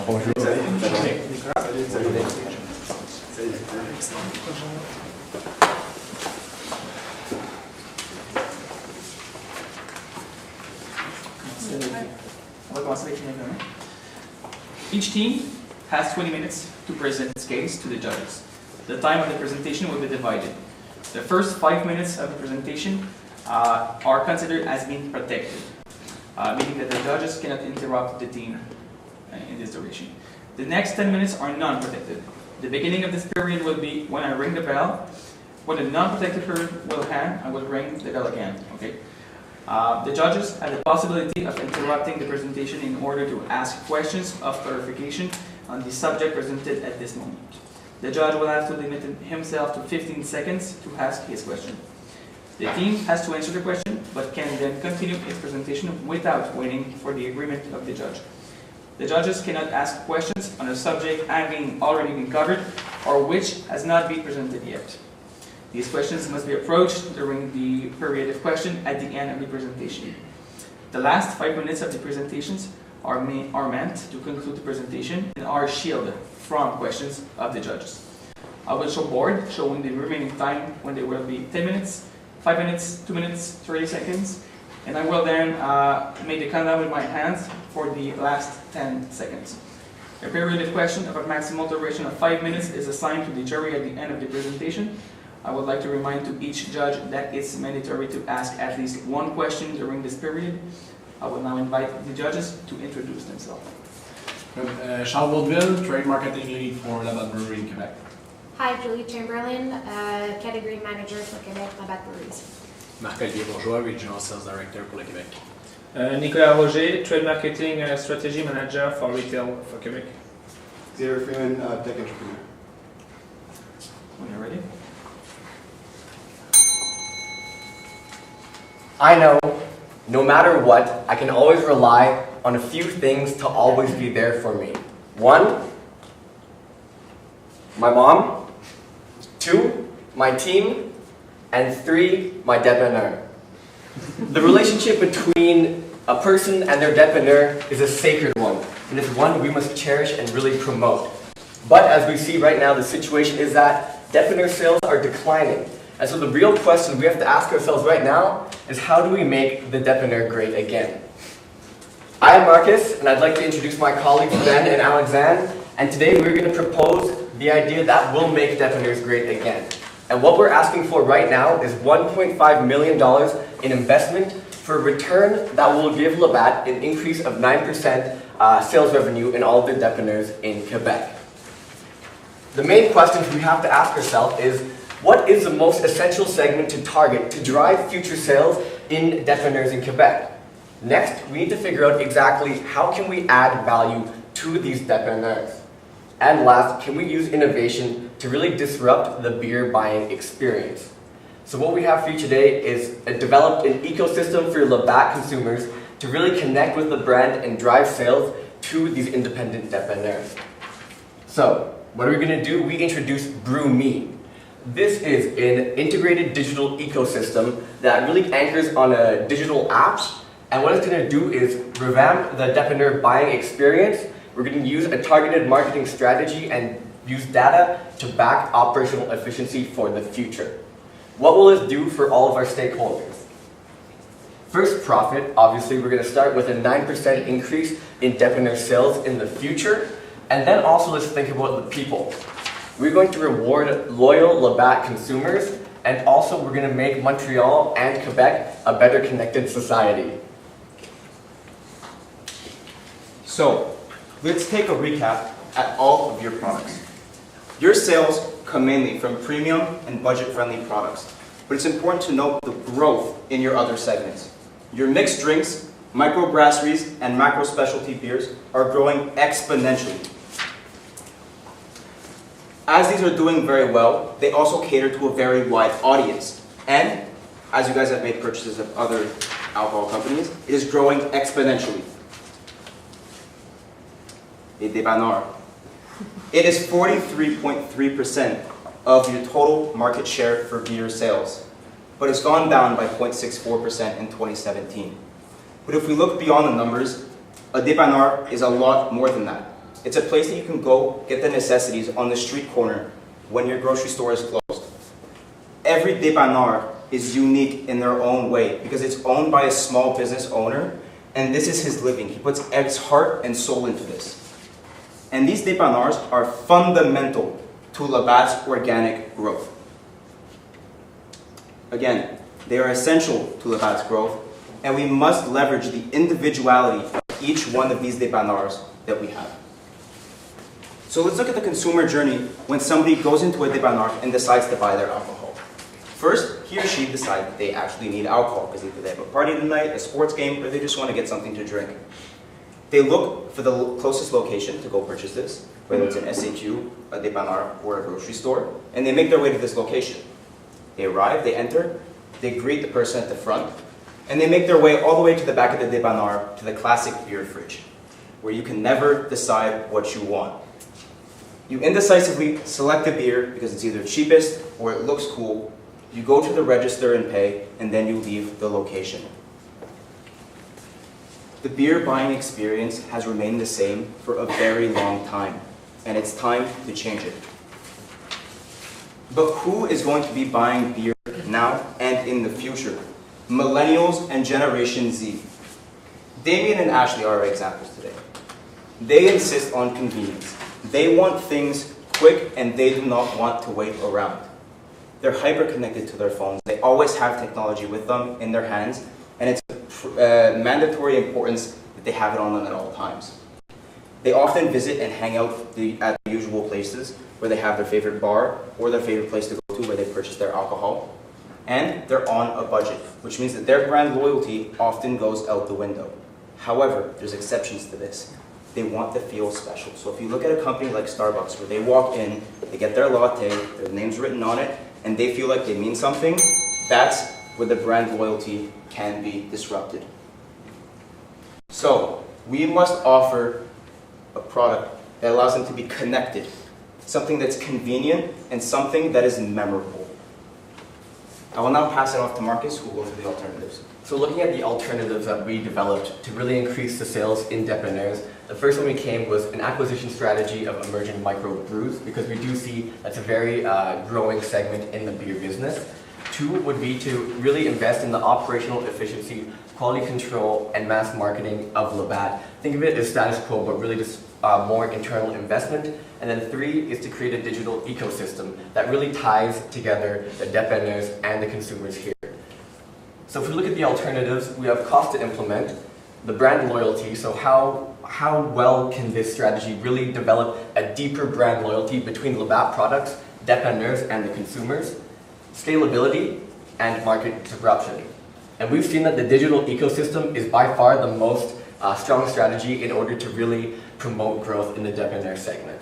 Bonjour. Salut. On va commencer avec l'examen. Each team has 20 minutes to present its case to the judges. The time of the presentation will be divided. The first 5 minutes of the presentation are considered as being protected, meaning that the judges cannot interrupt the team in this duration. The next 10 minutes are non-protected. The beginning of this period will be when I ring the bell. When the non-protected period will end, I will ring the bell again. Okay. The judges have the possibility of interrupting the presentation in order to ask questions of clarification on the subject presented at this moment. The judge will have to limit himself to 15 seconds to ask his question. The team has to answer the question, but can then continue its presentation without waiting for the agreement of the judge. The judges cannot ask questions on a subject having already been covered or which has not been presented yet. These questions must be approached during the period of question at the end of the presentation. The last 5 minutes of the presentations are meant to conclude the presentation and are shielded from questions of the judges. I will show board showing the remaining time when there will be 10 minutes, 5 minutes, 2 minutes, 30 seconds, and I will then make the countdown with my hands for the last 10 seconds. A period of question of a maximum duration of 5 minutes is assigned to the jury at the end of the presentation. I would like to remind to each judge that it's mandatory to ask at least one question during this period. I will now invite the judges to introduce themselves. Charles Vaudeville, Trade Marketing Lead for Labatt Brewery in Quebec. Hi, Julie Chamberlain, Category Manager for Quebec Labatt Breweries. Marc-Olivier Bourgeois, Regional Sales Director pour le Québec. Nicolas Roger, Trade Marketing Strategy Manager for Retail for Quebec. Xavier Freeman, Tech Entrepreneur. When you're ready. I know, no matter what, I can always rely on a few things to always be there for me. 1, my mom. 2, my team. And 3, my dépanneur. The relationship between a person and their dépanneur is a sacred one, and it's one we must cherish and really promote. But as we see right now, the situation is that dépanneur sales are declining. And so the real question we have to ask ourselves right now is, how do we make the dépanneur great again? I am Marcus, and I'd like to introduce my colleagues Ben and Alexandre, and today we're going to propose the idea that will make dépanneurs great again. And what we're asking for right now is $1.5 million in investment for a return that will give Labatt an increase of 9% sales revenue in all the dépanneurs in Quebec. The main questions we have to ask ourselves is, what is the most essential segment to target to drive future sales in dépanneurs in Quebec? Next, we need to figure out exactly how can we add value to these dépanneurs. And last, can we use innovation to really disrupt the beer buying experience? So what we have for you today is developed an ecosystem for Labatt consumers to really connect with the brand and drive sales to these independent dépanneurs. So, what are we going to do? We introduce Brew Me. This is an integrated digital ecosystem that really anchors on a digital app, and what it's going to do is revamp the dépanneur buying experience. We're going to use a targeted marketing strategy and use data to back operational efficiency for the future. What will this do for all of our stakeholders? First, profit. Obviously, we're going to start with a 9% increase in dépanneur sales in the future, and then also let's think about the people. We're going to reward loyal Labatt consumers, and also we're going to make Montreal and Quebec a better connected society. So, let's take a recap at all of your products. Your sales come mainly from premium and budget-friendly products, but it's important to note the growth in your other segments. Your mixed drinks, microbrasseries, and macro specialty beers are growing exponentially. As these are doing very well, they also cater to a very wide audience. And, as you guys have made purchases of other alcohol companies, it is growing exponentially. Les dépanneurs. It is 43.3% of your total market share for beer sales, but it's gone down by 0.64% in 2017. But if we look beyond the numbers, a dépanneur is a lot more than that. It's a place that you can go get the necessities on the street corner when your grocery store is closed. Every dépanneur is unique in their own way because it's owned by a small business owner, and this is his living. He puts his heart and soul into this. And these dépanneurs are fundamental to Labatt's organic growth. Again, they are essential to Labatt's growth, and we must leverage the individuality of each one of these dépanneurs that we have. So let's look at the consumer journey when somebody goes into a dépanneur and decides to buy their alcohol. First, he or she decides that they actually need alcohol because either they have a party tonight, a sports game, or they just want to get something to drink. They look for the closest location to go purchase this, whether it's an SAQ, a dépanneur, or a grocery store, and they make their way to this location. They arrive, they enter, they greet the person at the front, and they make their way all the way to the back of the dépanneur to the classic beer fridge, where you can never decide what you want. You indecisively select a beer because it's either cheapest or it looks cool. You go to the register and pay, and then you leave the location. The beer buying experience has remained the same for a very long time, and it's time to change it. But who is going to be buying beer now and in the future? Millennials and Generation Z. Damien and Ashley are our examples today. They insist on convenience. They want things quick, and they do not want to wait around. They're hyper-connected to their phones. They always have technology with them in their hands, and it's a mandatory importance that they have it on them at all times. They often visit and hang out at the usual places where they have their favorite bar or their favorite place to go to where they purchase their alcohol. And they're on a budget, which means that their brand loyalty often goes out the window. However, there's exceptions to this. They want to feel special. So if you look at a company like Starbucks, where they walk in, they get their latte, their name's written on it, and they feel like they mean something, that's where the brand loyalty can be disrupted. So we must offer a product that allows them to be connected, something that's convenient, and something that is memorable. I will now pass it off to Marcus, who will go through the alternatives. So looking at the alternatives that we developed to really increase the sales in dépanneurs, the first one we came was an acquisition strategy of emerging microbrews, because we do see that's a very growing segment in the beer business. Two would be to really invest in the operational efficiency, quality control, and mass marketing of Labatt. Think of it as status quo, but really just more internal investment. And then three is to create a digital ecosystem that really ties together the dépanneurs and the consumers here. So if we look at the alternatives, we have cost to implement, the brand loyalty, so how well can this strategy really develop a deeper brand loyalty between Labatt products, dépanneurs, and the consumers, scalability, and market disruption. And we've seen that the digital ecosystem is by far the most strong strategy in order to really promote growth in the dépanneur segment.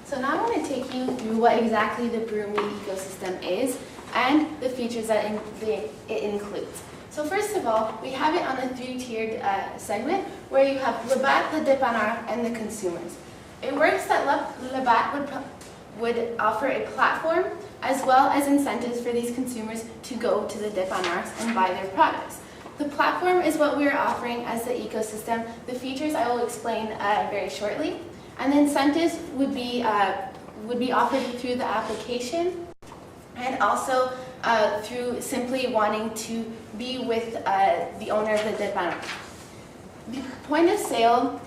So now I want to take you through what exactly the brew-me ecosystem is and the features that it includes. So first of all, we have it on a three-tiered segment where you have Labatt, the dépanneur, and the consumers. It works that Labatt would offer a platform as well as incentives for these consumers to go to the dépanneurs and buy their products. The platform is what we are offering as the ecosystem. The features I will explain very shortly. And the incentives would be offered through the application and also through simply wanting to be with the owner of the dépanneur. The point of sale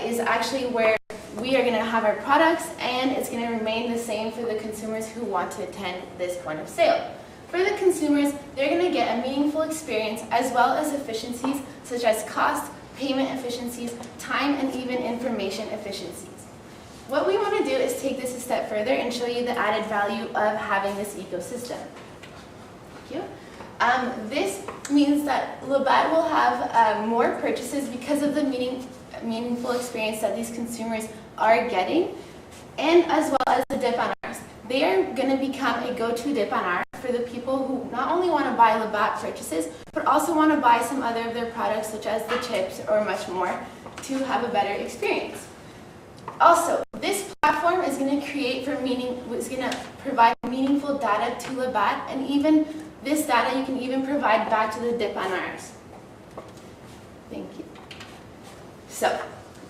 is actually where we are going to have our products, and it's going to remain the same for the consumers who want to attend this point of sale. For the consumers, they're going to get a meaningful experience as well as efficiencies such as cost, payment efficiencies, time, and even information efficiencies. What we want to do is take this a step further and show you the added value of having this ecosystem. Thank you. This means that Labatt will have more purchases because of the meaningful experience that these consumers are getting, and as well as the dépanneurs. They are going to become a go-to dépanneur for the people who not only want to buy Labatt purchases, but also want to buy some other of their products, such as the chips or much more, to have a better experience. Also, this platform is going to provide meaningful data to Labatt, and even this data you can even provide back to the dépanneurs. Thank you. So,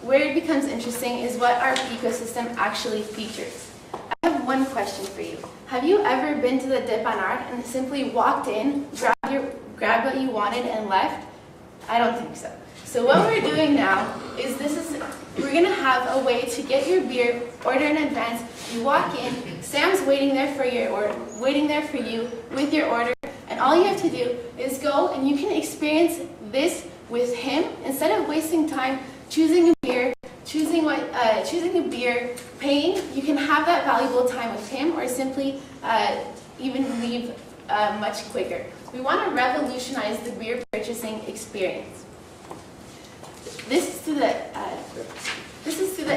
where it becomes interesting is what our ecosystem actually features. I have one question for you. Have you ever been to the dépanneur and simply walked in, grabbed what you wanted and left? I don't think so. So what we're doing now is we're gonna have a way to get your beer, order in advance. You walk in, Sam's waiting there for you with your order, and all you have to do is go and you can experience this with him instead of wasting time choosing a beer, paying. You can have that valuable time with him, or simply even leave much quicker. We want to revolutionize the beer purchasing experience. This is through the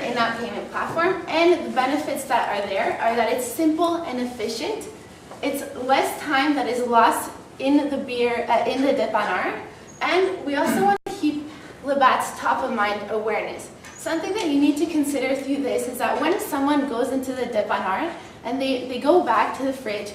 in-app payment platform, and the benefits that are there are that it's simple and efficient. It's less time that is lost in the dépanneur, and we also want to keep Labatt's top of mind awareness. Something that you need to consider through this is that when someone goes into the dépanneur and they go back to the fridge,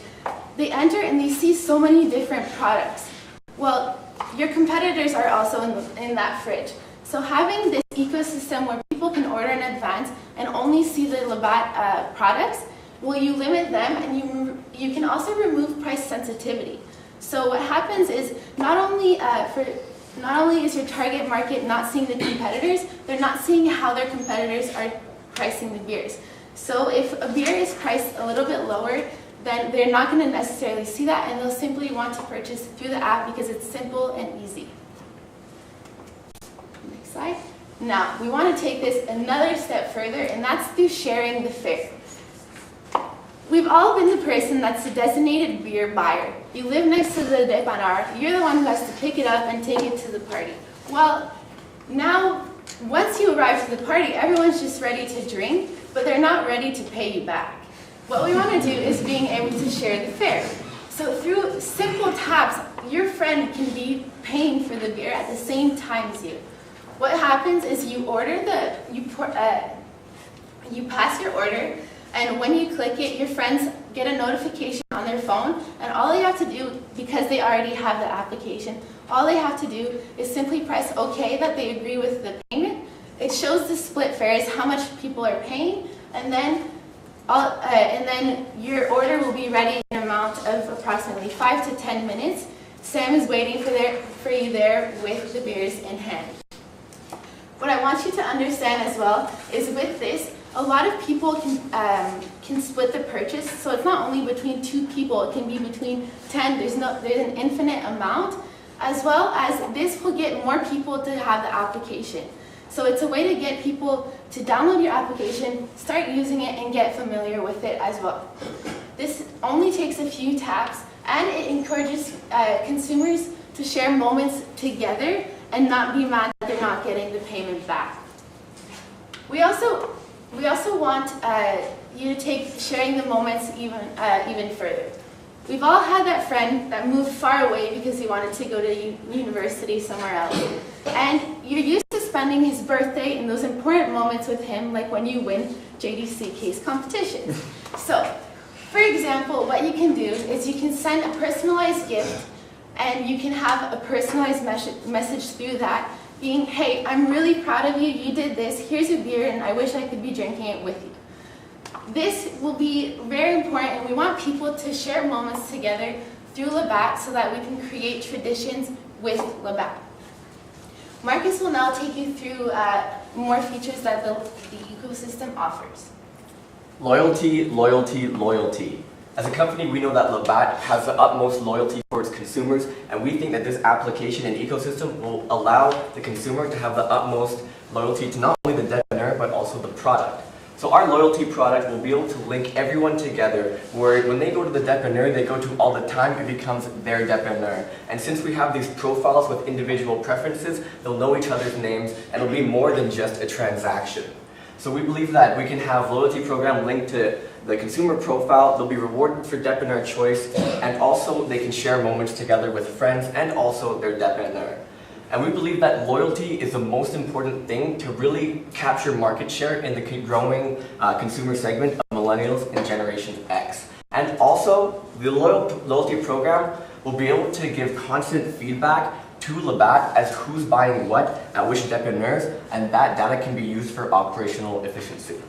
they enter and they see so many different products. Well, your competitors are also in that fridge. So having this ecosystem where people can order in advance and only see the Labatt products, will you limit them, and you can also remove price sensitivity. So what happens is not only is your target market not seeing the competitors, they're not seeing how their competitors are pricing the beers. So if a beer is priced a little bit lower, then they're not going to necessarily see that, and they'll simply want to purchase through the app because it's simple and easy. Next slide. Now, we want to take this another step further, and that's through sharing the fare. We've all been the person that's the designated beer buyer. You live next to the dépanneur, you're the one who has to pick it up and take it to the party. Well, now, once you arrive to the party, everyone's just ready to drink, but they're not ready to pay you back. What we want to do is being able to share the fare. So through simple taps, your friend can be paying for the beer at the same time as you. What happens is you pass your order, and when you click it, your friends get a notification on their phone, and all they have to do, because they already have the application, all they have to do is simply press OK that they agree with the payment. It shows the split fares, how much people are paying, and then your order will be ready in an amount of approximately 5 to 10 minutes. Sam is waiting for you there with the beers in hand. What I want you to understand as well is with this, a lot of people can split the purchase, so it's not only between 2 people, it can be between 10, there's an infinite amount, as well as this will get more people to have the application. So it's a way to get people to download your application, start using it, and get familiar with it as well. This only takes a few taps, and it encourages consumers to share moments together and not be mad that they're not getting the payment back. We also want you to take sharing the moments even further. We've all had that friend that moved far away because he wanted to go to university somewhere else. And you're used to spending his birthday and those important moments with him, like when you win JDC case competitions. So, for example, what you can do is you can send a personalized gift, and you can have a personalized message through that, being, hey, I'm really proud of you, you did this, here's a beer, and I wish I could be drinking it with you. This will be very important, and we want people to share moments together through Labatt so that we can create traditions with Labatt. Marcus will now take you through more features that the ecosystem offers. Loyalty, loyalty, loyalty. As a company, we know that Labatt has the utmost loyalty for its consumers, and we think that this application and ecosystem will allow the consumer to have the utmost loyalty to not only the dépanneur, but also the product. So our loyalty product will be able to link everyone together, where when they go to the dépanneur they go to all the time, it becomes their dépanneur. And since we have these profiles with individual preferences, they'll know each other's names, and it'll be more than just a transaction. So we believe that we can have loyalty program linked to the consumer profile, they'll be rewarded for dépanneur choice, and also they can share moments together with friends and also their dépanneur. And we believe that loyalty is the most important thing to really capture market share in the growing consumer segment of millennials and Generation X. And also, the loyalty program will be able to give constant feedback to Labatt as who's buying what at which dépanneurs, and that data can be used for operational efficiency.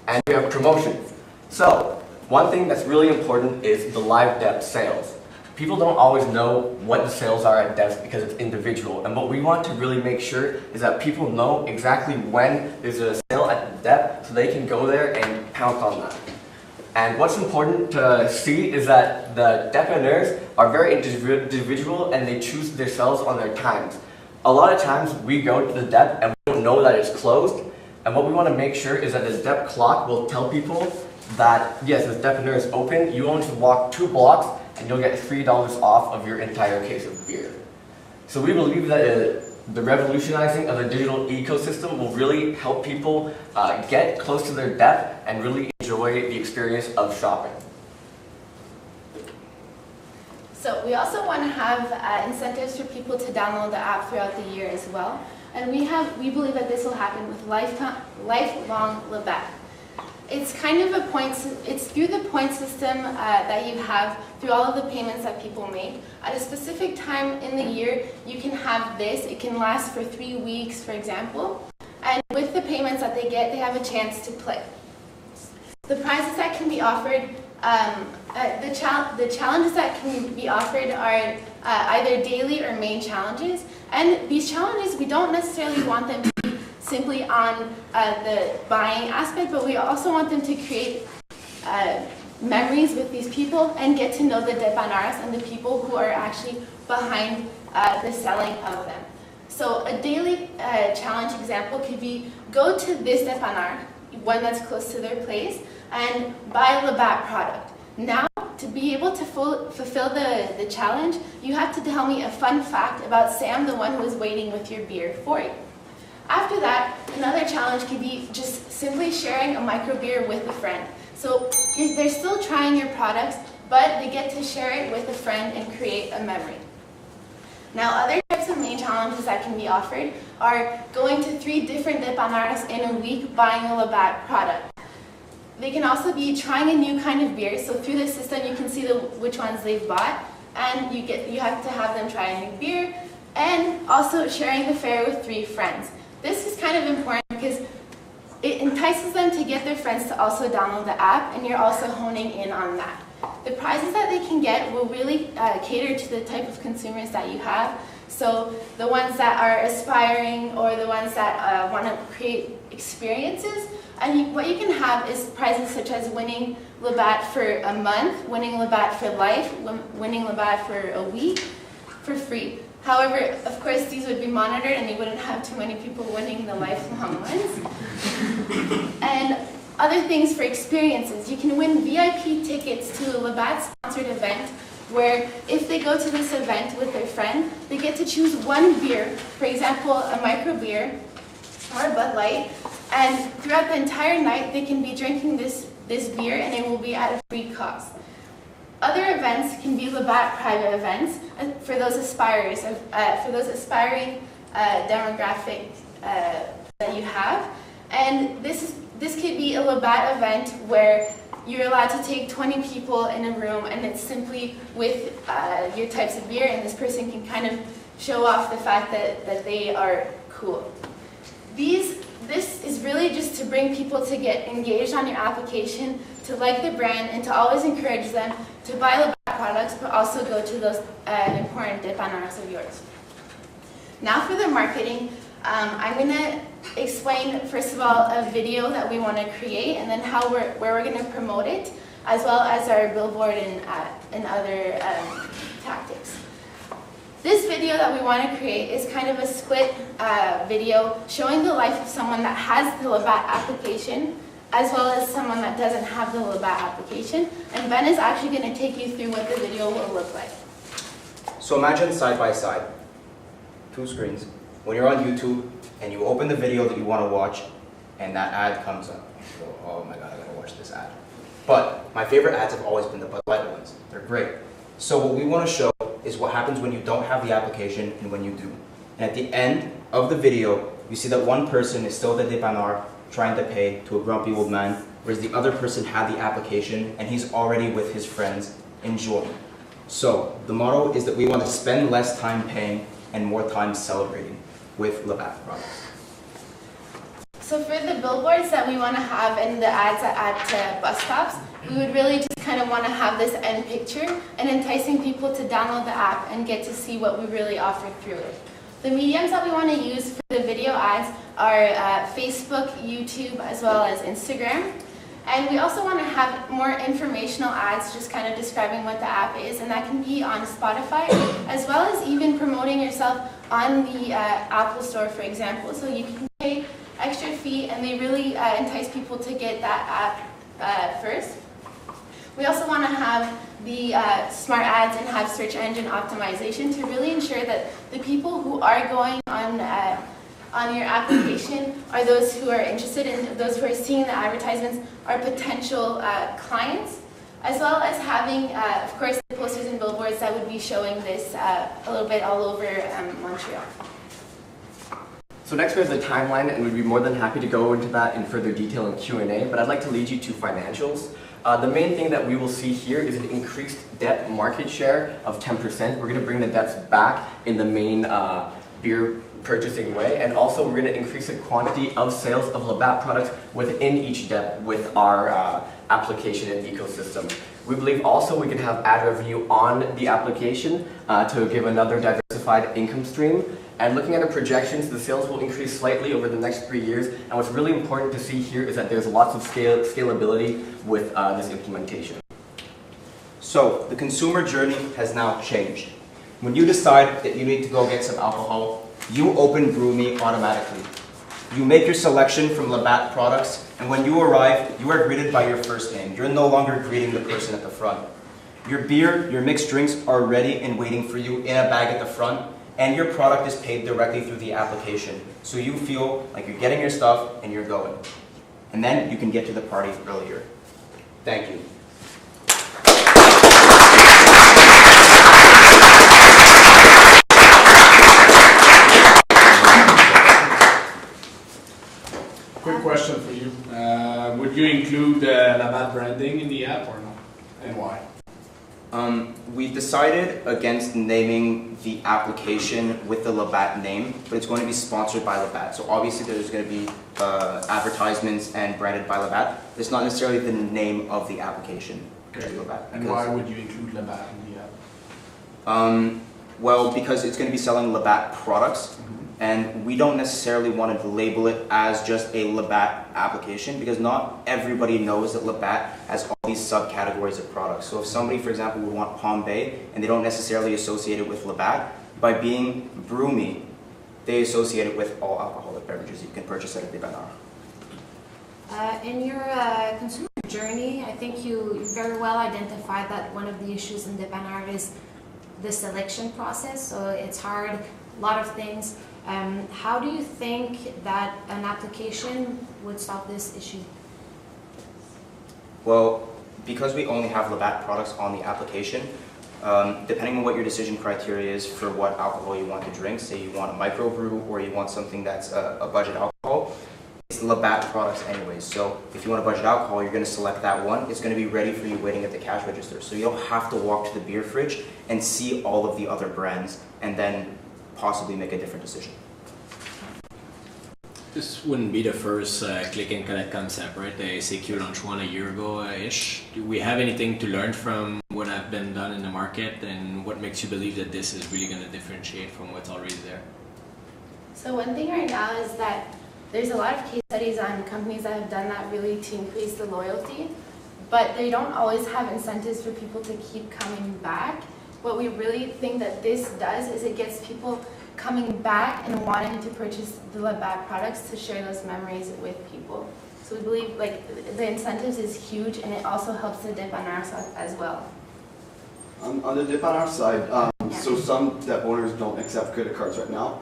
And we have promotions. So, one thing that's really important is the live dep sales. People don't always know what the sales are at deps because it's individual, and what we want to really make sure is that people know exactly when there's a sale at the dep so they can go there and count on that. And what's important to see is that the dépanneurs are very individual and they choose their sales on their times. A lot of times we go to the dep and we don't know that it's closed, and what we want to make sure is that the dep clock will tell people that yes, this dépanneur is open, you only have to walk 2 blocks and you'll get $3 off of your entire case of beer. So we believe that the revolutionizing of the digital ecosystem will really help people get close to their dep and really enjoy the experience of shopping. So we also want to have incentives for people to download the app throughout the year as well. And we believe that this will happen with lifelong Labatt. It's kind of it's through the point system that you have through all of the payments that people make. At a specific time in the year, you can have this. It can last for 3 weeks, for example. And with the payments that they get, they have a chance to play. The prizes that can be offered, the challenges that can be offered are either daily or main challenges. And these challenges, we don't necessarily want them to be simply on the buying aspect, but we also want them to create memories with these people and get to know the dépanneurs and the people who are actually behind the selling of them. So a daily challenge example could be go to this dépanneur, one that's close to their place, and buy a Labatt product. Now, to be able to fulfill the challenge, you have to tell me a fun fact about Sam, the one who was waiting with your beer for you. After that, another challenge could be just simply sharing a micro beer with a friend. So they're still trying your products, but they get to share it with a friend and create a memory. Now, other types of main challenges that can be offered are going to 3 different dépanneurs in a week buying a Labatt product. They can also be trying a new kind of beer, so through the system you can see which ones they've bought, and you have to have them try a new beer, and also sharing the fare with 3 friends. This is kind of important because it entices them to get their friends to also download the app, and you're also honing in on that. The prizes that they can get will really cater to the type of consumers that you have. So the ones that are aspiring or the ones that want to create experiences. And what you can have is prizes such as winning Labatt for a month, winning Labatt for life, winning Labatt for a week for free. However, of course, these would be monitored and you wouldn't have too many people winning the lifelong ones. And other things for experiences. You can win VIP tickets to a Labatt-sponsored event where if they go to this event with their friend, they get to choose one beer, for example, a micro beer or a Bud Light, and throughout the entire night they can be drinking this beer and it will be at a free cost. Other events can be Labatt private events for those aspiring demographic that you have, and this could be a Labatt event where you're allowed to take 20 people in a room and it's simply with your types of beer, and this person can kind of show off the fact that they are cool. This is really just to bring people to get engaged on your application, to like the brand, and to always encourage them to buy Labatt products, but also go to those important dépanneurs of yours. Now for the marketing, I'm going to explain, first of all, a video that we want to create, and then where we're going to promote it, as well as our billboard and other tactics. This video that we want to create is kind of a split video showing the life of someone that has the Labatt application, as well as someone that doesn't have the Labatt application. And Ben is actually going to take you through what the video will look like. So imagine side by side, 2 screens. When you're on YouTube and you open the video that you want to watch and that ad comes up, you go, oh my god, I gotta watch this ad. But my favorite ads have always been the Bud Light ones. They're great. So what we want to show is what happens when you don't have the application and when you do. And at the end of the video, you see that one person is still the dépanneur trying to pay to a grumpy old man, whereas the other person had the application and he's already with his friends enjoying. So the motto is that we want to spend less time paying and more time celebrating with Labatt products. So for the billboards that we want to have and the ads at bus stops, we would really just kind of want to have this end picture and enticing people to download the app and get to see what we really offer through it. The mediums that we want to use for the video ads are Facebook, YouTube, as well as Instagram. And we also want to have more informational ads just kind of describing what the app is, and that can be on Spotify, as well as even promoting yourself on the Apple Store, for example. So you can pay extra fee, and they really entice people to get that app first. We also want to have the smart ads and have search engine optimization to really ensure that the people who are going on your application are those who are interested and those who are seeing the advertisements are potential clients, as well as having, of course, the posters and billboards that would be showing this a little bit all over Montreal. So next we have the timeline, and we'd be more than happy to go into that in further detail in Q&A, but I'd like to lead you to financials. The main thing that we will see here is an increased depth market share of 10%. We're going to bring the depths back in the main beer purchasing way, and also we're going to increase the quantity of sales of Labatt products within each depth with our application and ecosystem. We believe also we can have ad revenue on the application to give another diversified income stream. And looking at our projections, the sales will increase slightly over the next 3 years. And what's really important to see here is that there's lots of scalability with this implementation. So the consumer journey has now changed. When you decide that you need to go get some alcohol, you open BrewMe automatically. You make your selection from Labatt products, and when you arrive, you are greeted by your first name. You're no longer greeting the person at the front. Your beer, your mixed drinks are ready and waiting for you in a bag at the front, and your product is paid directly through the application. So you feel like you're getting your stuff and you're going. And then you can get to the party earlier. Thank you. Quick question for you. Would you include Labatt branding in the app or not? And why? We decided against naming the application with the Labatt name, but it's going to be sponsored by Labatt. So obviously there's going to be advertisements and branded by Labatt. It's not necessarily the name of the application. Okay. Labatt. And why would you include Labatt in the app? Well, because it's going to be selling Labatt products, and we don't necessarily want to label it as just a Labatt application, because not everybody knows that Labatt has all these subcategories of products. So if somebody, for example, would want Palm Bay, and they don't necessarily associate it with Labatt, by being BrewMe, they associate it with all alcoholic beverages you can purchase at a dépanneur. In your consumer journey, I think you very well identified that one of the issues in dépanneur is the selection process. So it's hard, a lot of things. How do you think that an application would solve this issue? Well, because we only have Labatt products on the application, depending on what your decision criteria is for what alcohol you want to drink, say you want a microbrew or you want something that's a budget alcohol, it's Labatt products anyways. So if you want a budget alcohol, you're going to select that one. It's going to be ready for you waiting at the cash register. So you don't have to walk to the beer fridge and see all of the other brands and then possibly make a different decision. This wouldn't be the first click and collect concept, right? The ACQ launched one a year ago-ish. Do we have anything to learn from what have been done in the market, and what makes you believe that this is really going to differentiate from what's already there? So one thing right now is that there's a lot of case studies on companies that have done that really to increase the loyalty, but they don't always have incentives for people to keep coming back. What we really think that this does is it gets people coming back and wanting to purchase the Labatt products to share those memories with people. So we believe like the incentives is huge, and it also helps the dépanneur as well. On the dépanneur side, so some dep owners don't accept credit cards right now.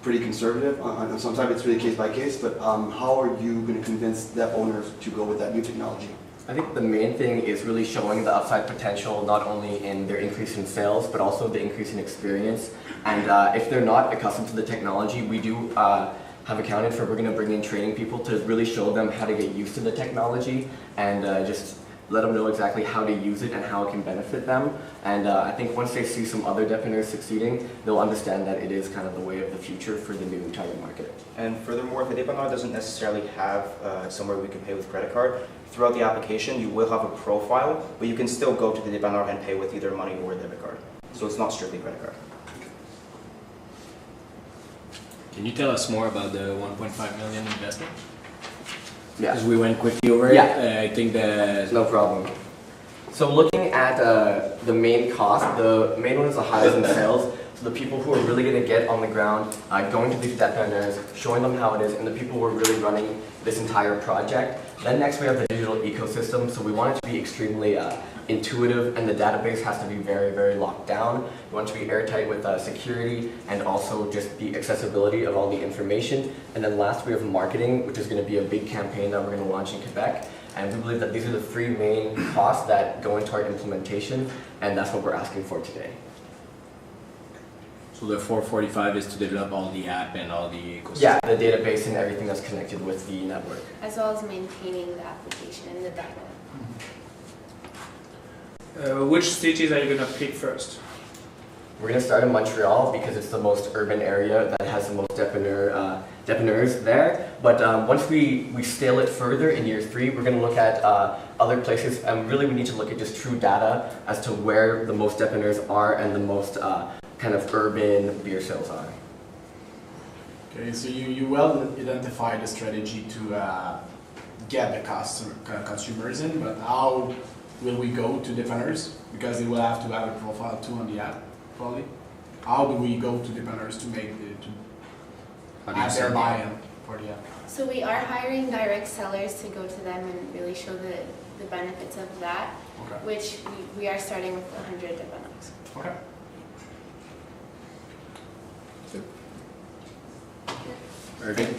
Pretty conservative. Sometimes it's really case by case, but how are you going to convince dep owners to go with that new technology? I think the main thing is really showing the upside potential, not only in their increase in sales, but also the increase in experience. And if they're not accustomed to the technology, we do have accounted for, we're going to bring in training people to really show them how to get used to the technology and just let them know exactly how to use it and how it can benefit them. And I think once they see some other dépanneurs succeeding, they'll understand that it is kind of the way of the future for the new target market. And furthermore, if a dépanneur doesn't necessarily have somewhere we can pay with credit card, throughout the application you will have a profile, but you can still go to the dépanneur and pay with either money or a debit card. So it's not strictly credit card. Can you tell us more about the 1.5 million investment? Yeah. Because we went quickly over it. Yeah. I think that No problem. So looking at the main cost, the main one is the hires and sales. So the people who are really going to get on the ground, going to these dépanneurs, showing them how it is, and the people who are really running this entire project. Then next we have the digital ecosystem. So we want it to be extremely intuitive, and the database has to be very, very locked down. We want it to be airtight with security and also just the accessibility of all the information. And then last we have marketing, which is going to be a big campaign that we're going to launch in Quebec. And we believe that these are the three main costs that go into our implementation, and that's what we're asking for today. so the 445 is to develop all the app and all the ecosystem. Yeah, the database and everything that's connected with the network. As well as maintaining the application and the data. Which cities are you going to pick first? We're going to start in Montreal because it's the most urban area that has the most dépanneurs there. But once we scale it further in year 3, we're going to look at other places. And really we need to look at just true data as to where the most dépanneurs are and the most kind of urban beer sales are. Okay, so you well identify the strategy to get the consumers in, but how will we go to dépanneurs? Because they will have to have a profile too on the app, probably. How do we go to dépanneurs to make add their buy-in for the app? So we are hiring direct sellers to go to them and really show the benefits of that, Okay. which we are starting with 100 dépanneurs. Okay. Very good.